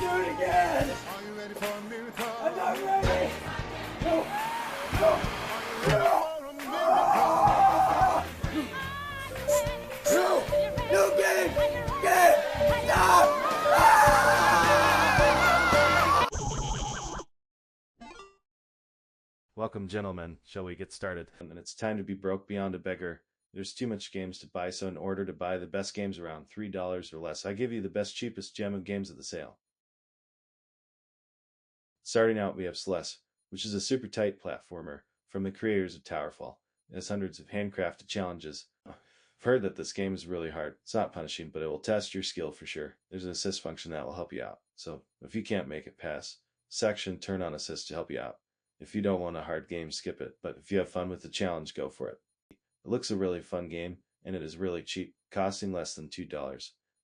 do it again! Are you ready for a miracle? I'm not ready! No! No! No! No, get it! Get it! Stop! Welcome, gentlemen. Shall we get started? And it's time to be broke beyond a beggar. There's too much games to buy, so in order to buy the best games around $3 or less, I give you the best, cheapest gem of games at the sale. Starting out, we have Celeste, which is a super tight platformer from the creators of Towerfall. It has hundreds of handcrafted challenges. I've heard that this game is really hard. It's not punishing, but it will test your skill for sure. There's an assist function that will help you out. So if you can't make it past section, turn on assist to help you out. If you don't want a hard game, skip it. But if you have fun with the challenge, go for it. It looks a really fun game, and it is really cheap, costing less than $2.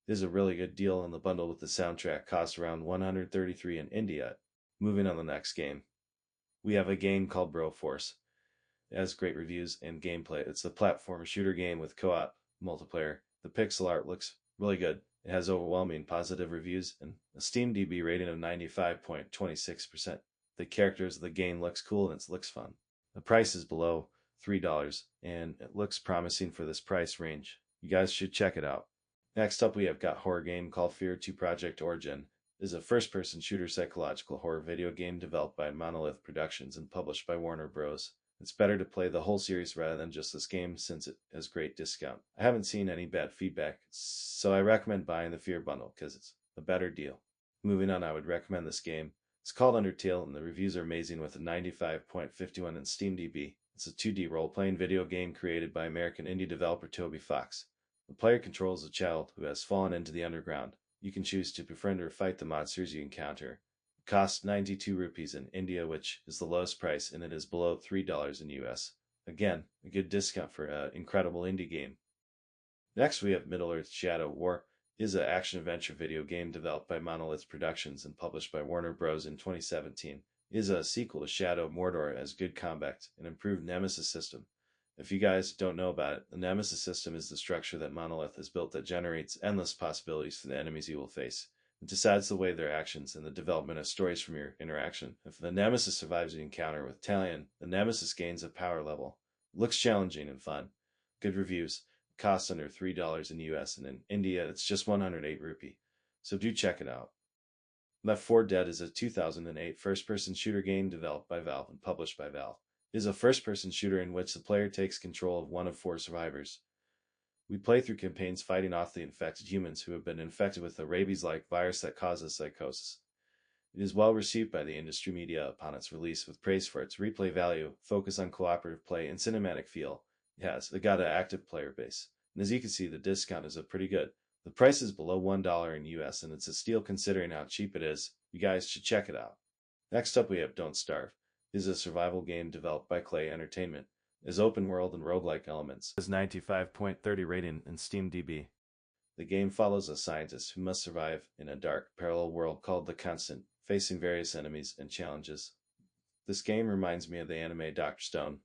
It is a really good deal, and the bundle with the soundtrack costs around $133 in India. Moving on to the next game, we have a game called BroForce. It has great reviews and gameplay. It's a platform shooter game with co-op multiplayer. The pixel art looks really good. It has overwhelming positive reviews and a Steam DB rating of 95.26%. The characters of the game looks cool and it looks fun. The price is below $3 and it looks promising for this price range. You guys should check it out. Next up, we have got a horror game called Fear 2 Project Origin. It is a first-person shooter psychological horror video game developed by Monolith Productions and published by Warner Bros. It's better to play the whole series rather than just this game since it has great discount. I haven't seen any bad feedback, so I recommend buying the Fear bundle because it's a better deal. Moving on, I would recommend this game. It's called Undertale, and the reviews are amazing with a 95.51 in Steam DB. It's a 2D role-playing video game created by American indie developer Toby Fox. The player controls a child who has fallen into the underground. You can choose to befriend or fight the monsters you encounter. It costs 92 rupees in India, which is the lowest price, and it is below $3 in US. Again, a good discount for an incredible indie game. Next, we have Middle-earth Shadow War. Is an action-adventure video game developed by Monolith Productions and published by Warner Bros. In 2017. It is a sequel to Shadow of Mordor, as good combat and improved Nemesis system. If you guys don't know about it, the Nemesis system is the structure that Monolith has built that generates endless possibilities for the enemies you will face. It decides the way their actions and the development of stories from your interaction. If the Nemesis survives the encounter with Talion, the Nemesis gains a power level. It looks challenging and fun. Good reviews. Costs under $3 in US, and in India it's just 108 rupee. So do check it out. Left 4 Dead is a 2008 first-person shooter game developed by Valve and published by Valve. It is a first-person shooter in which the player takes control of one of 4 survivors. We play through campaigns fighting off the infected humans who have been infected with a rabies-like virus that causes psychosis. It is well received by the industry media upon its release, with praise for its replay value, focus on cooperative play, and cinematic feel. Yes, it got an active player base, and as you can see, the discount is pretty good. The price is below $1 in US, and it's a steal considering how cheap it is. You guys should check it out. Next up, we have Don't Starve. It is a survival game developed by Clay Entertainment. It is open world and roguelike elements. It has 95.30 rating in Steam DB. The game follows a scientist who must survive in a dark, parallel world called The Constant, facing various enemies and challenges. This game reminds me of the anime Dr. Stone.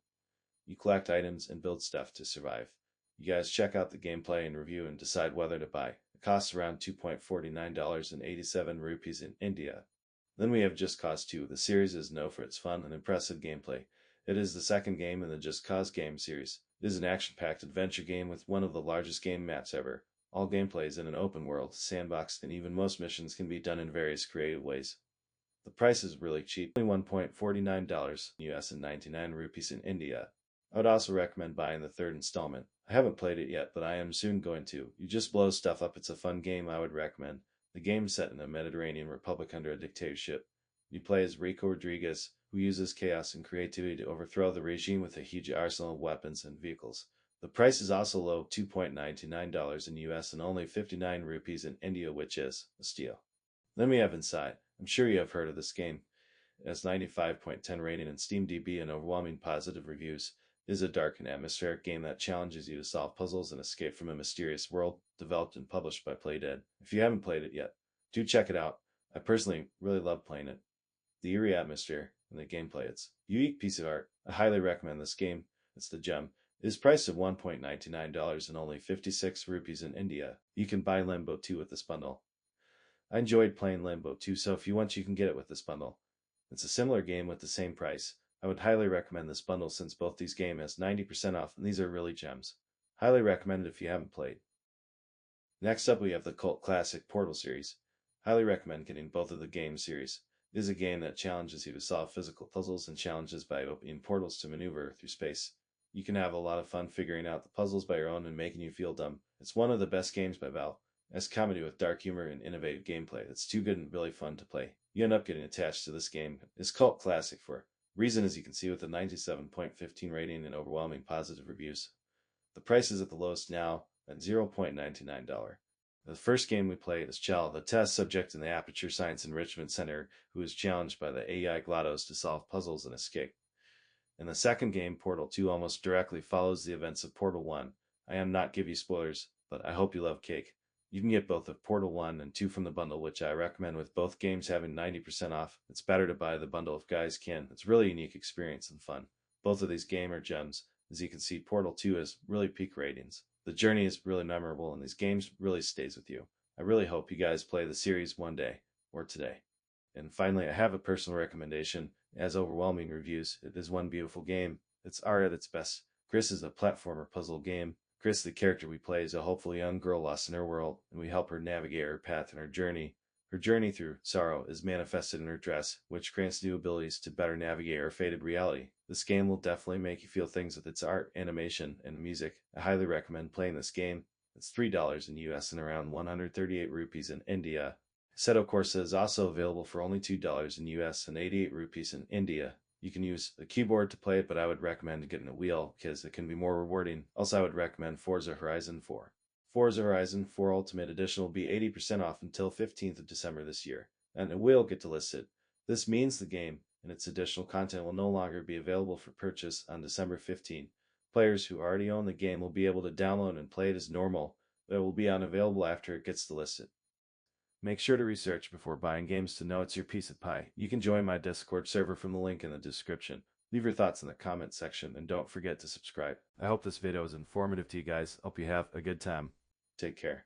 You collect items and build stuff to survive. You guys check out the gameplay and review and decide whether to buy. It costs around $2.49 and 87 rupees in India. Then we have Just Cause 2. The series is known for its fun and impressive gameplay. It is the second game in the Just Cause game series. It is an action-packed adventure game with one of the largest game maps ever. All gameplay is in an open world, sandbox, and even most missions can be done in various creative ways. The price is really cheap, only $1.49 US and 99 rupees in India. I would also recommend buying the third installment. I haven't played it yet, but I am soon going to. You just blow stuff up. It's a fun game I would recommend. The game is set in a Mediterranean republic under a dictatorship. You play as Rico Rodriguez, who uses chaos and creativity to overthrow the regime with a huge arsenal of weapons and vehicles. The price is also low, $2.99 in US and only 59 rupees in India, which is a steal. Then we have Inside. I'm sure you have heard of this game. It has 95.10 rating in Steam DB and overwhelming positive reviews. It is a dark and atmospheric game that challenges you to solve puzzles and escape from a mysterious world, developed and published by Playdead. If you haven't played it yet, do check it out. I personally really love playing it. The eerie atmosphere and the gameplay, it's a unique piece of art. I highly recommend this game. It's the gem. It is priced at $1.99 and only 56 rupees in India. You can buy Limbo 2 with this bundle. I enjoyed playing Limbo too, so if you want, you can get it with this bundle. It's a similar game with the same price. I would highly recommend this bundle since both these games has 90% off, and these are really gems. Highly recommend it if you haven't played. Next up, we have the cult classic Portal series. Highly recommend getting both of the game series. It is a game that challenges you to solve physical puzzles and challenges by opening portals to maneuver through space. You can have a lot of fun figuring out the puzzles by your own and making you feel dumb. It's one of the best games by Valve. As comedy with dark humor and innovative gameplay, it's too good and really fun to play. You end up getting attached to this game. It's cult classic for reason, as you can see, with a 97.15 rating and overwhelming positive reviews. The price is at the lowest now at $0.99. The first game we play is Chell, the test subject in the Aperture Science Enrichment Center, who is challenged by the AI GLaDOS to solve puzzles and escape. In the second game, Portal 2 almost directly follows the events of Portal 1. I am not give you spoilers, but I hope you love cake. You can get both of Portal 1 and 2 from the bundle, which I recommend with both games having 90% off. It's better to buy the bundle if guys can. It's a really unique experience and fun. Both of these games are gems. As you can see, Portal 2 has really peak ratings. The journey is really memorable and these games really stays with you. I really hope you guys play the series one day, or today. And finally, I have a personal recommendation. It has overwhelming reviews. It is one beautiful game. It's art at its best. Gris is a platformer puzzle game. Gris, the character we play, is a hopeful young girl lost in her world, and we help her navigate her path and her journey. Her journey through sorrow is manifested in her dress, which grants new abilities to better navigate her fated reality. This game will definitely make you feel things with its art, animation, and music. I highly recommend playing this game. It's $3 in US and around 138 rupees in India. Assetto Corsa is also available for only $2 in US and 88 rupees in India. You can use a keyboard to play it, but I would recommend getting a wheel because it can be more rewarding. Also, I would recommend Forza Horizon 4. Forza Horizon 4 Ultimate Edition will be 80% off until 15th of December this year, and it will get delisted. This means the game and its additional content will no longer be available for purchase on December 15. Players who already own the game will be able to download and play it as normal, but it will be unavailable after it gets delisted. Make sure to research before buying games to know it's your piece of pie. You can join my Discord server from the link in the description. Leave your thoughts in the comment section and don't forget to subscribe. I hope this video was informative to you guys. Hope you have a good time. Take care.